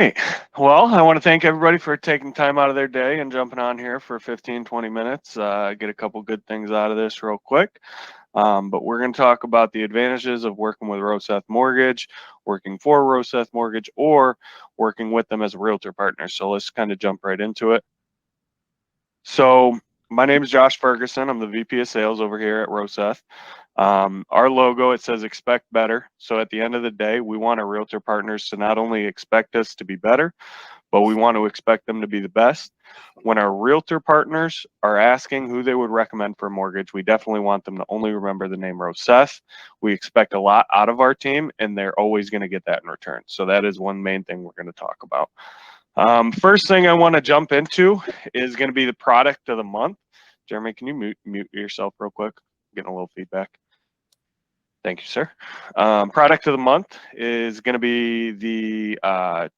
Right. Well, I want to thank everybody for taking time out of their day and jumping on here for 15, 20 minutes. Get a couple good things out of this real quick. But we're going to talk about the advantages of working with Roseth Mortgage, working for Roseth Mortgage, or working with them as a realtor partner. So let's kind of jump right into it. So my name is Josh Ferguson. I'm the VP of Sales over here at Roseth. Our logo, it says expect better. So at the end of the day, we want our realtor partners to not only expect us to be better, but we want to expect them to be the best. When our realtor partners are asking who they would recommend for a mortgage, we definitely want them to only remember the name Roseth. We expect a lot out of our team, and they're always going to get that in return. So that is one main thing we're going to talk about. First thing I want to jump into is going to be the product of the month. Jeremy, can you mute yourself real quick? I'm getting a little feedback. Thank you, sir. Product of the month is going to be the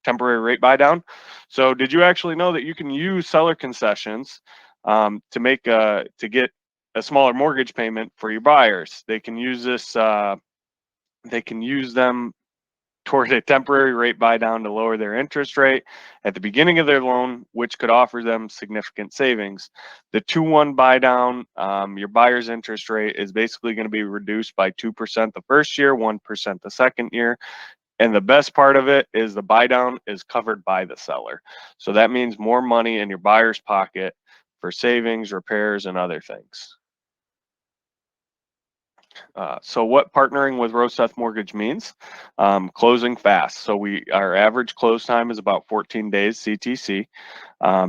temporary rate buy down. So did you actually know that you can use seller concessions to get a smaller mortgage payment for your buyers? They can use this. They can use them toward a temporary rate buy down to lower their interest rate at the beginning of their loan, which could offer them significant savings. The 2-1 buy down, your buyer's interest rate is basically going to be reduced by 2% the first year, 1% the second year. And the best part of it is the buy down is covered by the seller. So that means more money in your buyer's pocket for savings, repairs, and other things. So what partnering with Roseth Mortgage means, closing fast. So our average close time is about 14 days CTC.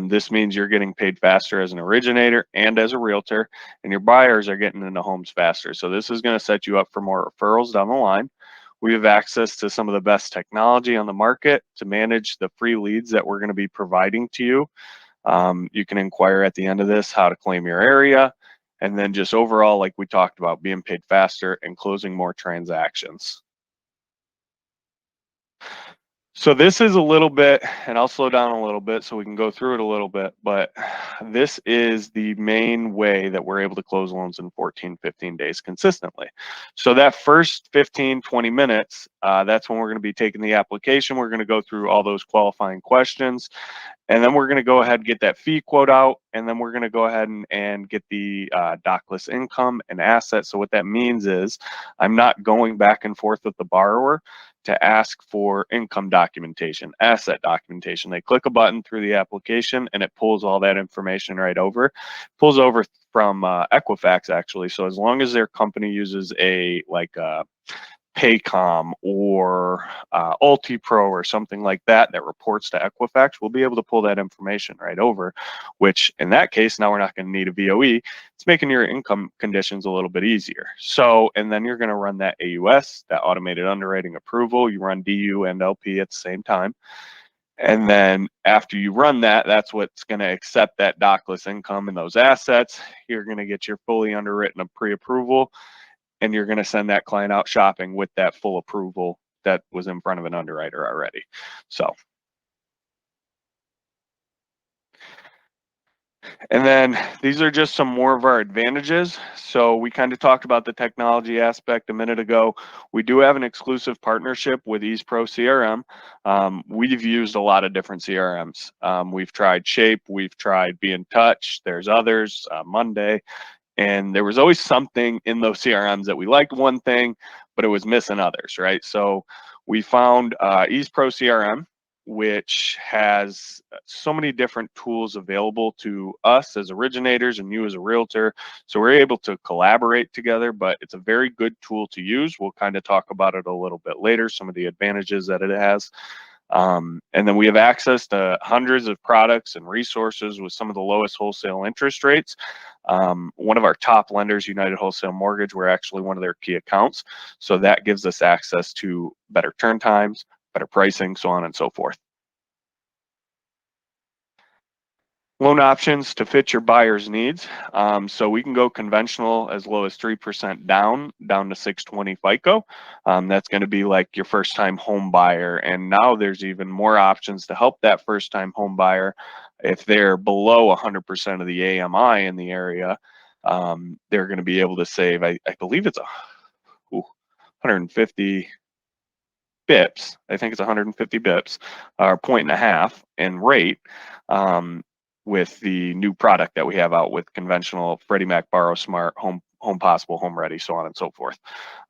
This means you're getting paid faster as an originator and as a realtor, and your buyers are getting into homes faster. So this is going to set you up for more referrals down the line. We have access to some of the best technology on the market to manage the free leads that we're going to be providing to you. You can inquire at the end of this how to claim your area, and then just overall, like we talked about, being paid faster and closing more transactions. So this is a little bit, and I'll slow down a little bit so we can go through it a little bit, but this is the main way that we're able to close loans in 14, 15 days consistently. So that first 15, 20 minutes, that's when we're gonna be taking the application. We're gonna go through all those qualifying questions, and then we're gonna go ahead and get that fee quote out, and then we're gonna go ahead and get the dockless income and assets. So what that means is I'm not going back and forth with the borrower to ask for income documentation, asset documentation. They click a button through the application and it pulls all that information right over. Pulls over from Equifax actually. So as long as their company uses a Paycom or UltiPro or something like that that reports to Equifax, we'll be able to pull that information right over, which in that case, now we're not going to need a VOE. It's making your income conditions a little bit easier. So, and then you're going to run that AUS, that automated underwriting approval. You run DU and LP at the same time. And then after you run that, that's what's going to accept that dockless income and those assets. You're going to get your fully underwritten pre-approval, and you're going to send that client out shopping with that full approval that was in front of an underwriter already. So, and then these are just some more of our advantages. So we kind of talked about the technology aspect a minute ago. We do have an exclusive partnership with EasePro CRM. We've used a lot of different CRMs. We've tried Shape, we've tried Be in Touch, there's others, Monday. And there was always something in those CRMs that we liked one thing, but it was missing others, right? So we found EasePro CRM, which has so many different tools available to us as originators and you as a realtor. So we're able to collaborate together, but it's a very good tool to use. We'll kind of talk about it a little bit later, some of the advantages that it has. And then we have access to hundreds of products and resources with some of the lowest wholesale interest rates. One of our top lenders, United Wholesale Mortgage, we're actually one of their key accounts. So that gives us access to better turn times, better pricing, so on and so forth. Loan options to fit your buyer's needs. So we can go conventional as low as 3% down to 620 FICO. That's going to be like your first time home buyer. And now there's even more options to help that first time home buyer. If they're below 100% of the AMI in the area, they're going to be able to save, I believe it's 150. bips. I think it's 150 bips, or a point and a half in rate, with the new product that we have out with conventional Freddie Mac Borrow Smart, Home Possible, Home Ready, so on and so forth.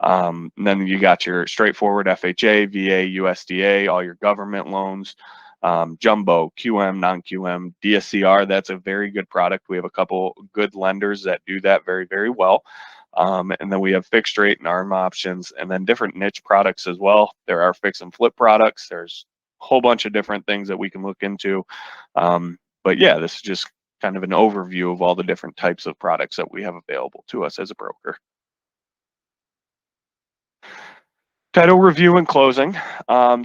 And then you got your straightforward FHA, VA, USDA, all your government loans, jumbo, QM, non-QM, DSCR. That's a very good product. We have a couple good lenders that do that very, very well. And then we have fixed rate and ARM options, and then different niche products as well. There are fix and flip products. There's a whole bunch of different things that we can look into. But yeah, this is just kind of an overview of all the different types of products that we have available to us as a broker. Title review and closing.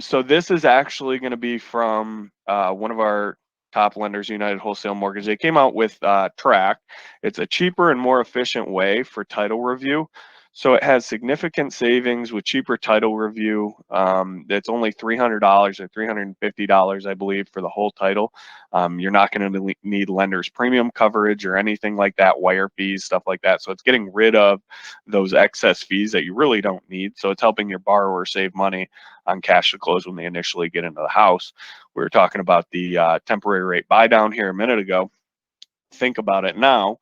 So this is actually going to be from one of our top lenders, United Wholesale Mortgage. They came out with Track. It's a cheaper and more efficient way for title review. So it has significant savings with cheaper title review. It's only $300 or $350, I believe, for the whole title. You're not going to need lender's premium coverage or anything like that, wire fees, stuff like that. So it's getting rid of those excess fees that you really don't need. So it's helping your borrower save money on cash to close when they initially get into the house. We were talking about the temporary rate buy down here a minute ago. Think about it now.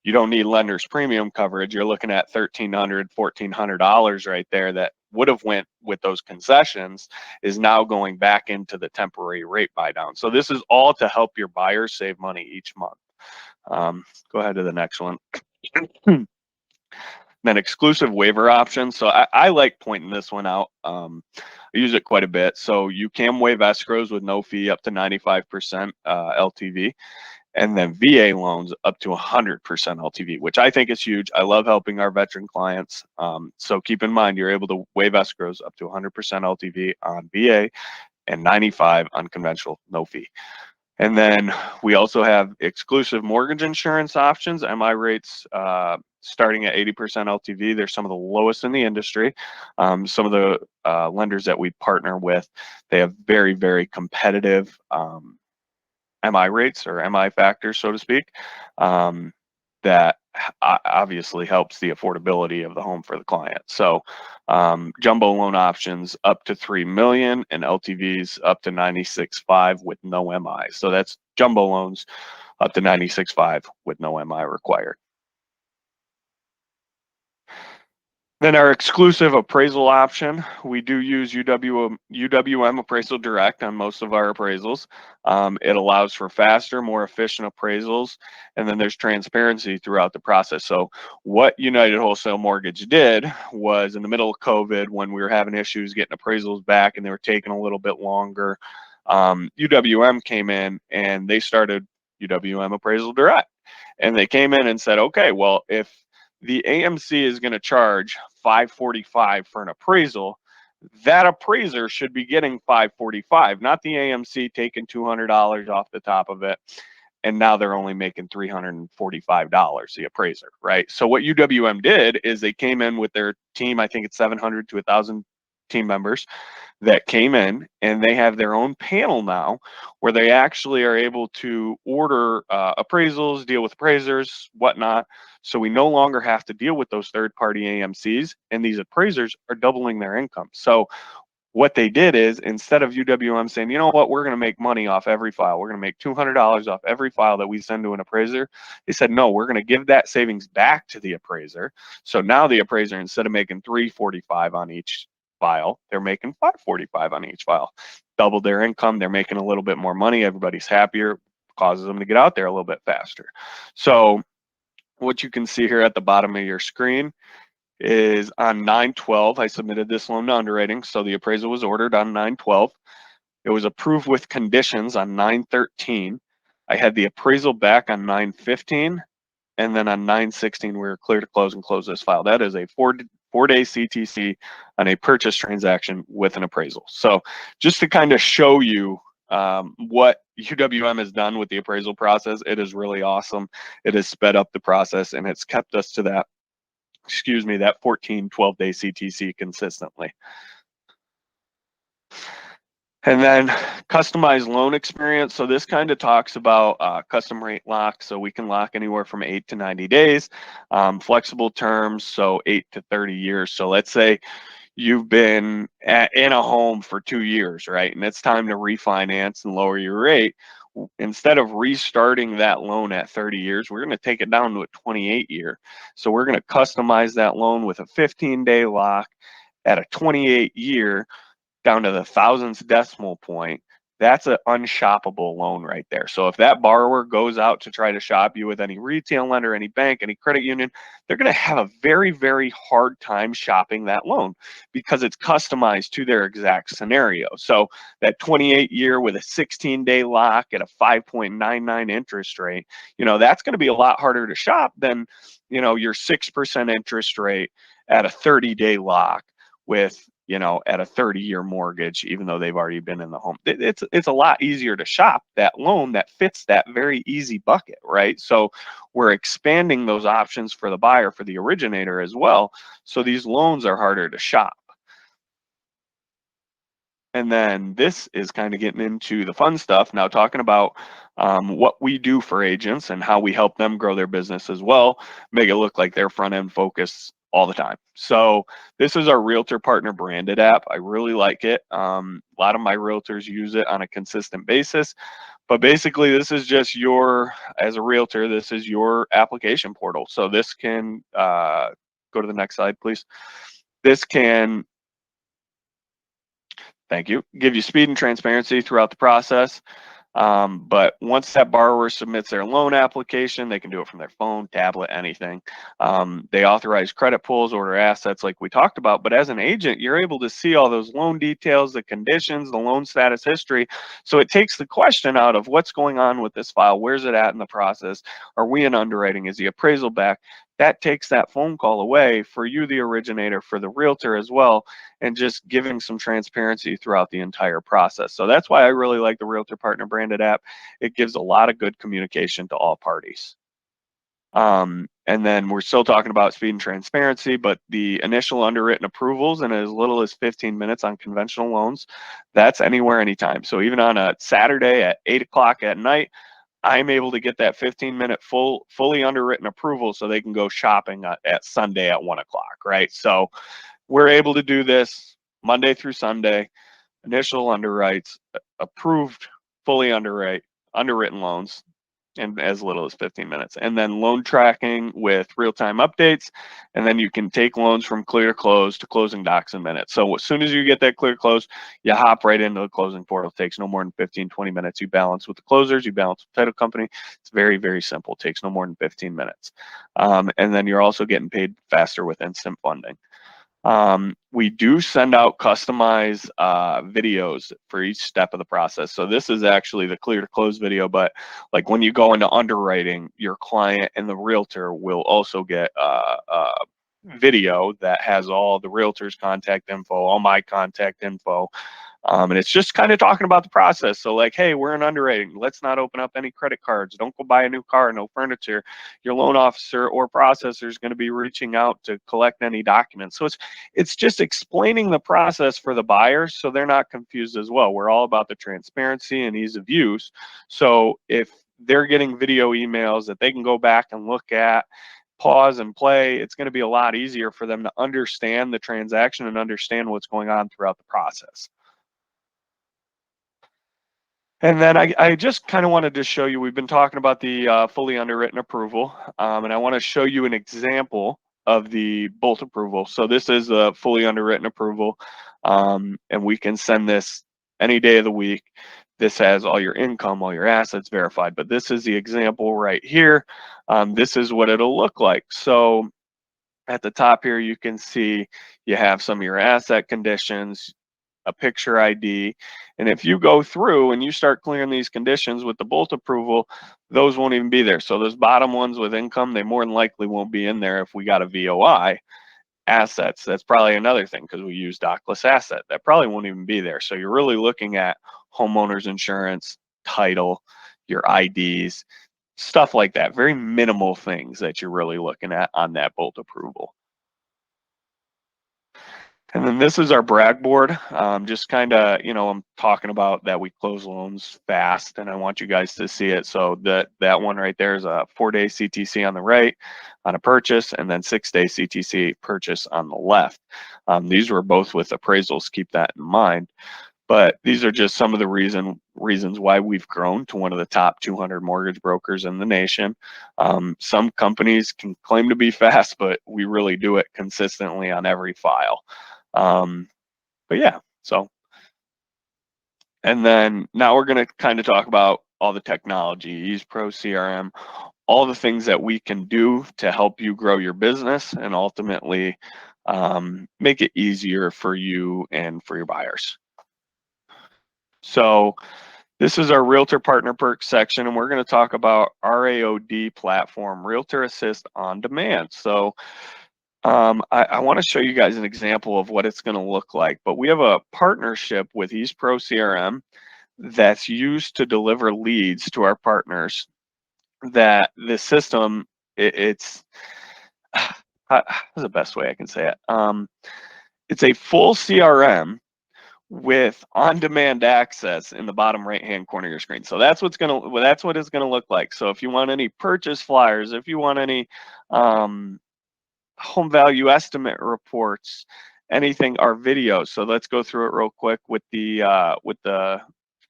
You don't need lender's premium coverage. You're looking at $1,300, $1,400 right there that would have went with those concessions is now going back into the temporary rate buy down. So this is all to help your buyers save money each month. Go ahead to the next one. Then exclusive waiver options. So I like pointing this one out. I use it quite a bit. So you can waive escrows with no fee up to 95% LTV. And then VA loans up to 100% LTV, which I think is huge. I love helping our veteran clients. So keep in mind, you're able to waive escrows up to 100% LTV on VA and 95 on conventional, no fee. And then we also have exclusive mortgage insurance options, MI rates starting at 80% LTV. They're some of the lowest in the industry. Some of the lenders that we partner with, they have very, very competitive MI rates or MI factors, so to speak, that obviously helps the affordability of the home for the client. So jumbo loan options up to 3 million and LTVs up to 96.5 with no MI. So that's jumbo loans up to 96.5 with no MI required. Then our exclusive appraisal option, we do use UWM Appraisal Direct on most of our appraisals. It allows for faster, more efficient appraisals, and then there's transparency throughout the process. So what United Wholesale Mortgage did was in the middle of COVID, when we were having issues getting appraisals back and they were taking a little bit longer, UWM came in and they started UWM Appraisal Direct. And they came in and said, okay, well, if the AMC is going to charge $545 for an appraisal, that appraiser should be getting $545, not the AMC taking $200 off the top of it. And now they're only making $345, the appraiser, right? So what UWM did is they came in with their team, I think it's 700 to 1,000 team members that came in, and they have their own panel now where they actually are able to order appraisals, deal with appraisers, whatnot. So we no longer have to deal with those third-party AMCs, and these appraisers are doubling their income. So what they did is, instead of UWM saying, you know what, we're going to make money off every file, we're going to make $200 off every file that we send to an appraiser, they said, no, we're going to give that savings back to the appraiser. So now the appraiser, instead of making $345 on each file, they're making $545 on each file. Doubled their income, they're making a little bit more money, everybody's happier, causes them to get out there a little bit faster. So what you can see here at the bottom of your screen is on 9/12, I submitted this loan to underwriting. So the appraisal was ordered on 9/12. It was approved with conditions on 9/13. I had the appraisal back on 9/15. And then on 9/16, we were clear to close and close this file. That is a four-day CTC on a purchase transaction with an appraisal. So just to kind of show you what UWM has done with the appraisal process, it is really awesome. It has sped up the process, and it's kept us to that, that 14, 12-day CTC consistently. And then customized loan experience. So this kind of talks about custom rate lock. So we can lock anywhere from 8 to 90 days, flexible terms, so 8 to 30 years. So let's say you've been in a home for 2 years, right? And it's time to refinance and lower your rate. Instead of restarting that loan at 30 years, we're going to take it down to a 28 year. So we're going to customize that loan with a 15-day lock at a 28 year down to the thousandths decimal point. That's an unshoppable loan right there. So if that borrower goes out to try to shop you with any retail lender, any bank, any credit union, they're going to have a very, very hard time shopping that loan because it's customized to their exact scenario. So that 28 year with a 16-day lock at a 5.99 interest rate, that's going to be a lot harder to shop than, your 6% interest rate at a 30-day lock with, at a 30-year mortgage, even though they've already been in the home. It's a lot easier to shop that loan that fits that very easy bucket, right? So we're expanding those options for the buyer, for the originator as well. So these loans are harder to shop. And then this is kind of getting into the fun stuff now, talking about what we do for agents and how we help them grow their business as well, make it look like they're front end focused all the time. So this is our Realtor Partner branded app. I really like it. A lot of my realtors use it on a consistent basis. But basically, this is just as a realtor, this is your application portal. So this can, go to the next slide, please. This can, thank you, give you speed and transparency throughout the process. But once that borrower submits their loan application, they can do it from their phone, tablet, anything. They authorize credit pulls, order assets like we talked about. But as an agent, you're able to see all those loan details, the conditions, the loan status history. So it takes the question out of what's going on with this file. Where's it at in the process? Are we in underwriting? Is the appraisal back? That takes that phone call away for you, the originator, for the realtor as well, and just giving some transparency throughout the entire process. So that's why I really like the Realtor Partner branded app. It gives a lot of good communication to all parties. And then we're still talking about speed and transparency, but the initial underwritten approvals in as little as 15 minutes on conventional loans, that's anywhere, anytime. So even on a Saturday at 8 o'clock at night, I'm able to get that 15-minute fully underwritten approval so they can go shopping at Sunday at 1 o'clock, right? So we're able to do this Monday through Sunday, initial underwrites, approved, fully underwritten loans in as little as 15 minutes. And then loan tracking with real-time updates. And then you can take loans from clear to close to closing docs in minutes. So as soon as you get that clear close, you hop right into the closing portal. It takes no more than 15, 20 minutes. You balance with the closers, you balance with the title company. It's very, very simple. It takes no more than 15 minutes. And then you're also getting paid faster with instant funding. We do send out customized videos for each step of the process. So this is actually the clear to close video, but like when you go into underwriting, your client and the realtor will also get a video that has all the realtor's contact info, all my contact info, and it's just kind of talking about the process. So like, hey, we're in underwriting. Let's not open up any credit cards. Don't go buy a new car, no furniture. Your loan officer or processor is going to be reaching out to collect any documents. So it's just explaining the process for the buyers so they're not confused as well. We're all about the transparency and ease of use. So if they're getting video emails that they can go back and look at, pause and play, it's going to be a lot easier for them to understand the transaction and understand what's going on throughout the process. And then I just kind of wanted to show you, we've been talking about the fully underwritten approval, and I want to show you an example of the bolt approval. So this is a fully underwritten approval, and we can send this any day of the week. This has all your income, all your assets verified, but this is the example right here. This is what it'll look like. So at the top here, you can see you have some of your asset conditions, a picture ID. And if you go through and you start clearing these conditions with the bolt approval, those won't even be there. So those bottom ones with income, they more than likely won't be in there if we got a VOI. Assets, that's probably another thing because we use dockless asset. That probably won't even be there. So you're really looking at homeowners insurance, title, your IDs, stuff like that. Very minimal things that you're really looking at on that bolt approval. And then this is our brag board. Just kind of, I'm talking about that we close loans fast, and I want you guys to see it. So that one right there is a 4-day CTC on the right on a purchase, and then 6-day CTC purchase on the left. These were both with appraisals. Keep that in mind. But these are just some of the reasons why we've grown to one of the top 200 mortgage brokers in the nation. Some companies can claim to be fast, but we really do it consistently on every file. But yeah, so, and then now we're going to kind of talk about all the technology, easePro CRM, all the things that we can do to help you grow your business and ultimately make it easier for you and for your buyers. So this is our Realtor Partner Perks section, and we're going to talk about RAOD platform, Realtor Assist on Demand. So I want to show you guys an example of what it's going to look like, but we have a partnership with easePro CRM that's used to deliver leads to our partners. That the system, it's how's the best way I can say it? It's a full CRM with on-demand access in the bottom right-hand corner of your screen. So that's what it's gonna look like. So if you want any purchase flyers, if you want any home value estimate reports, anything, our videos. So let's go through it real quick with the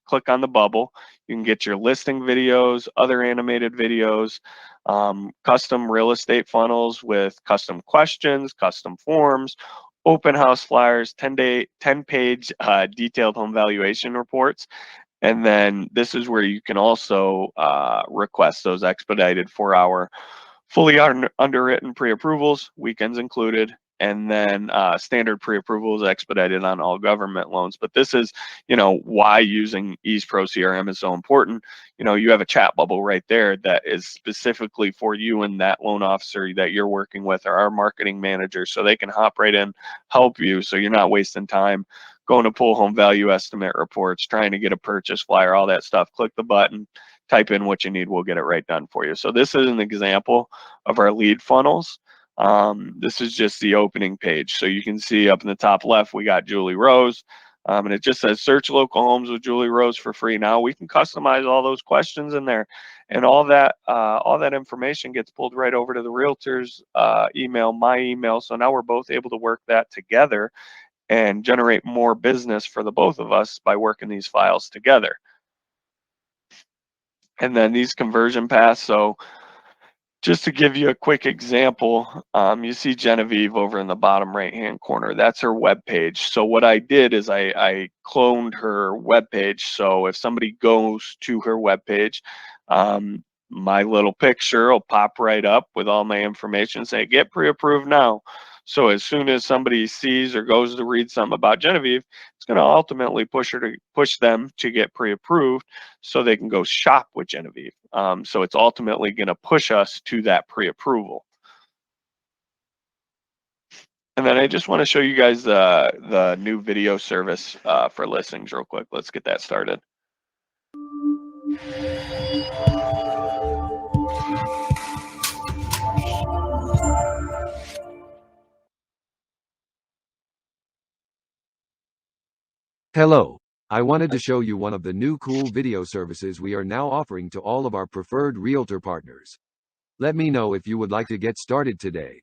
click on the bubble. You can get your listing videos, other animated videos, custom real estate funnels with custom questions, custom forms, open house flyers, 10-page detailed home valuation reports. And then this is where you can also request those expedited 4-hour fully underwritten pre-approvals, weekends included, and then standard pre-approvals expedited on all government loans. But this is, why using easePro CRM is so important. You have a chat bubble right there that is specifically for you and that loan officer that you're working with, or our marketing manager, so they can hop right in, help you, so you're not wasting time going to pull home value estimate reports, trying to get a purchase flyer, all that stuff. Click the button, type in what you need, we'll get it right done for you. So this is an example of our lead funnels. This is just the opening page. So you can see up in the top left, we got Julie Rose, and it just says search local homes with Julie Rose for free. Now we can customize all those questions in there, and all that information gets pulled right over to the realtor's email, my email. So now we're both able to work that together and generate more business for the both of us by working these files together. And then these conversion paths. So just to give you a quick example, you see Genevieve over in the bottom right-hand corner. That's her web page. So what I did is I cloned her web page. So if somebody goes to her web page, my little picture will pop right up with all my information, say get pre-approved now. So as soon as somebody sees or goes to read something about Genevieve, it's going to ultimately push them to get pre-approved so they can go shop with Genevieve. So it's ultimately going to push us to that pre-approval. And then I just want to show you guys the new video service for listings real quick. Let's get that started. Hello. I wanted to show you one of the new cool video services we are now offering to all of our preferred realtor partners. Let me know if you would like to get started today.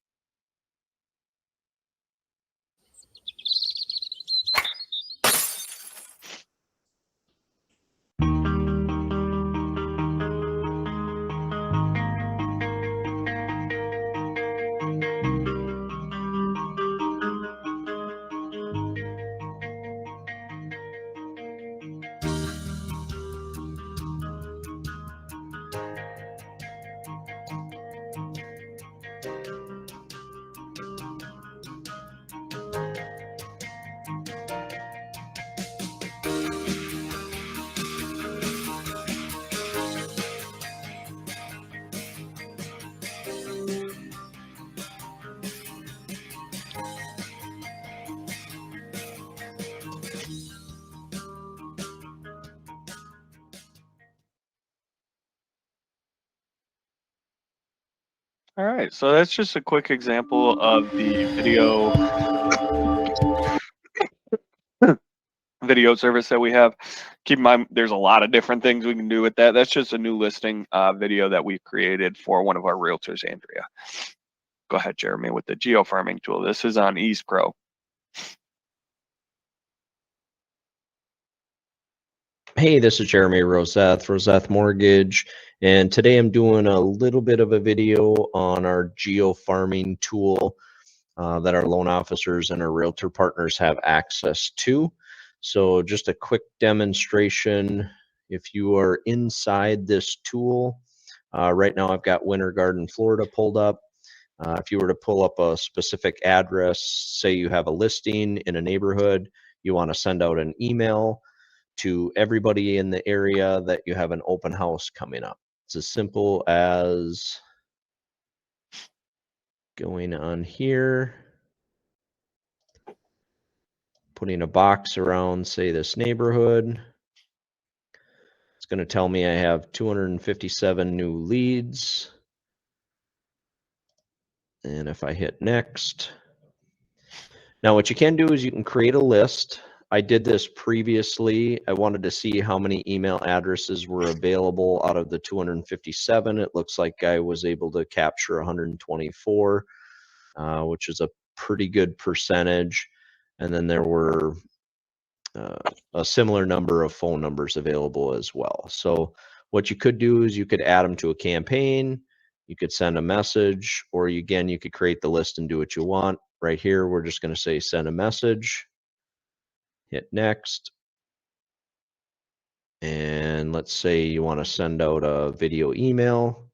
All right, so that's just a quick example of the video. video service that we have. Keep in mind, there's a lot of different things we can do with that. That's just a new listing video that we created for one of our realtors, Andrea. Go ahead, Jeremy, with the geo farming tool. This is on Ease Pro. Hey, this is Jeremy Roseth Mortgage, and today I'm doing a little bit of a video on our geo farming tool that our loan officers and our realtor partners have access to. So just a quick demonstration. If you are inside this tool, right now I've got Winter Garden, Florida pulled up. If you were to pull up a specific address, say you have a listing in a neighborhood, you want to send out an email to everybody in the area that you have an open house coming up. It's as simple as going on here, putting a box around, say, this neighborhood. It's going to tell me I have 257 new leads. And if I hit next, now what you can do is you can create a list. I did this previously. I wanted to see how many email addresses were available out of the 257. It looks like I was able to capture 124, which is a pretty good percentage. And then there were a similar number of phone numbers available as well. So what you could do is you could add them to a campaign, you could send a message, or again, you could create the list and do what you want. Right here, we're just going to say send a message, hit next. And let's say you want to send out a video email.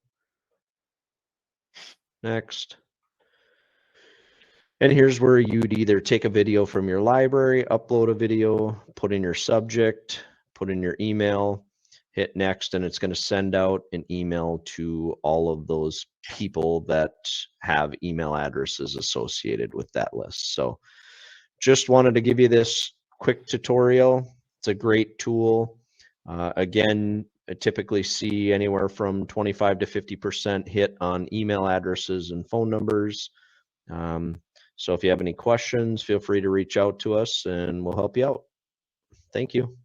Next. And here's where you'd either take a video from your library, upload a video, put in your subject, put in your email, hit next, and it's going to send out an email to all of those people that have email addresses associated with that list. So just wanted to give you this quick tutorial. It's a great tool. Again, I typically see anywhere from 25 to 50% hit on email addresses and phone numbers. So if you have any questions, feel free to reach out to us and we'll help you out. Thank you.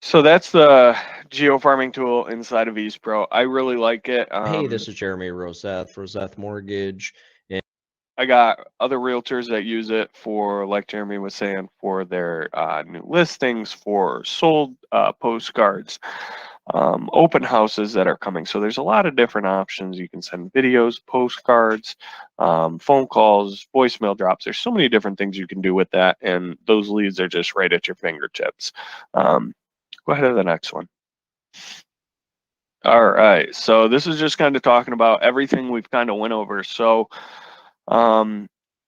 So that's the geo farming tool inside of Ease Pro. I really like it. Hey, this is Jeremy Roseth Mortgage. And I got other realtors that use it for, like Jeremy was saying, for their new listings, for sold postcards, open houses that are coming. So there's a lot of different options. You can send videos, postcards, phone calls, voicemail drops. There's so many different things you can do with that, and those leads are just right at your fingertips. Go ahead to the next one. All right, so this is just kind of talking about everything we've kind of went over. So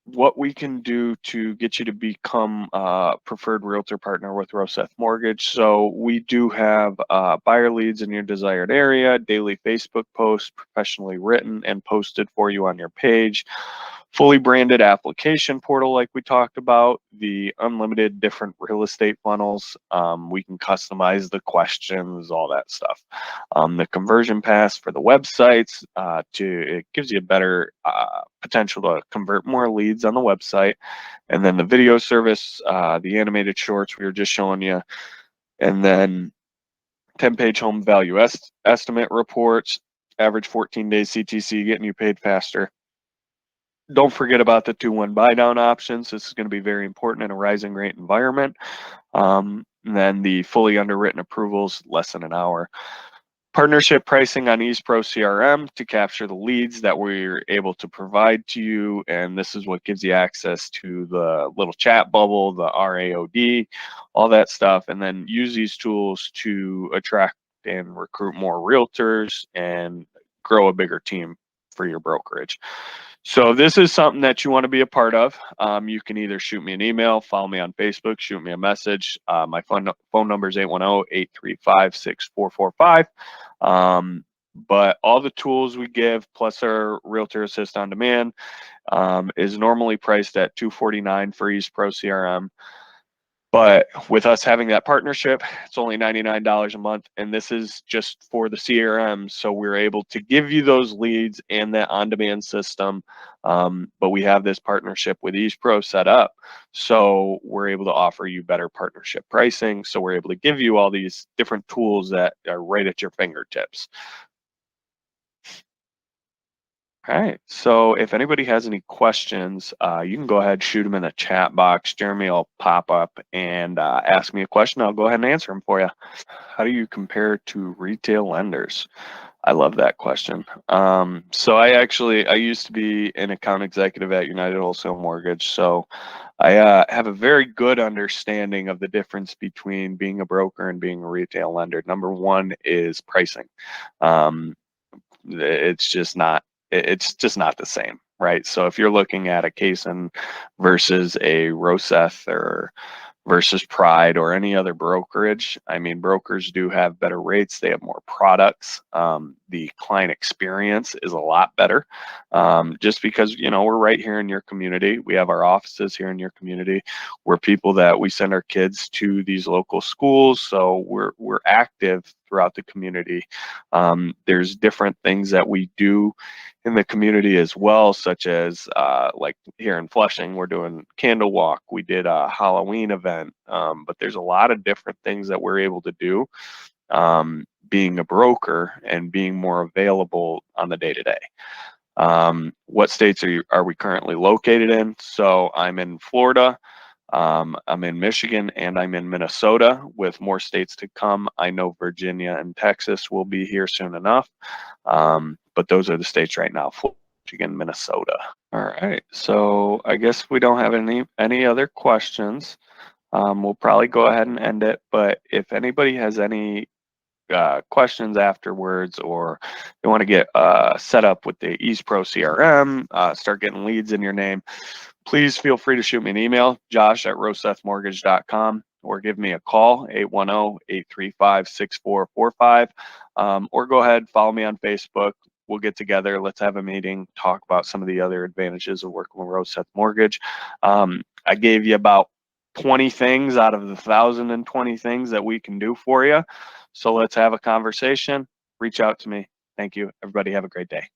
what we can do to get you to become a preferred realtor partner with Roseth Mortgage. So we do have buyer leads in your desired area, daily Facebook posts, professionally written and posted for you on your page, fully branded application portal like we talked about, the unlimited different real estate funnels. We can customize the questions, all that stuff. The conversion pass for the websites, it gives you a better potential to convert more leads on the website. And then the video service, the animated shorts we were just showing you. And then 10-page home value estimate reports, average 14 days CTC, getting you paid faster. Don't forget about the 2-1 buy down options. This is going to be very important in a rising rate environment. And then the fully underwritten approvals, less than an hour. Partnership pricing on Ease Pro CRM to capture the leads that we're able to provide to you. And this is what gives you access to the little chat bubble, the RAOD, all that stuff. And then use these tools to attract and recruit more realtors and grow a bigger team for your brokerage. So this is something that you want to be a part of. You can either shoot me an email, follow me on Facebook, shoot me a message. My phone number is 810-835-6445. But all the tools we give, plus our Realtor Assist on Demand, is normally priced at $249 for Ease Pro CRM. But with us having that partnership, it's only $99 a month, and this is just for the CRM. So we're able to give you those leads and that on-demand system. But we have this partnership with EasePro set up, so we're able to offer you better partnership pricing. So we're able to give you all these different tools that are right at your fingertips. All right, so if anybody has any questions, you can go ahead, shoot them in the chat box. Jeremy will pop up and ask me a question. I'll go ahead and answer them for you. How do you compare to retail lenders? I love that question. So I used to be an account executive at United Wholesale Mortgage. So I have a very good understanding of the difference between being a broker and being a retail lender. Number one is pricing. It's just not the same, right? So if you're looking at a Kaysen versus a Roseth or versus Pride or any other brokerage, I mean, brokers do have better rates. They have more products. The client experience is a lot better, just because, you know, we're right here in your community. We have our offices here in your community. We're people that we send our kids to these local schools, so we're active throughout the community. There's different things that we do in the community as well, such as like here in Flushing, we're doing candle walk. We did a Halloween event, but there's a lot of different things that we're able to do, being a broker and being more available on the day-to-day. What states are we currently located in? So I'm in Florida, I'm in Michigan, and I'm in Minnesota, with more states to come. I know Virginia and Texas will be here soon enough, but those are the states right now: Florida, Michigan, Minnesota. All right, so I guess we don't have any other questions. We'll probably go ahead and end it, but if anybody has any questions afterwards, or you want to get set up with the EasePro CRM, start getting leads in your name, please feel free to shoot me an email, josh@rosethmortgage.com, or give me a call, 810-835-6445, or go ahead, follow me on Facebook. We'll get together, let's have a meeting, talk about some of the other advantages of working with Roseth Mortgage. I gave you about 20 things out of the 1,020 things that we can do for you. So let's have a conversation. Reach out to me. Thank you. Everybody have a great day.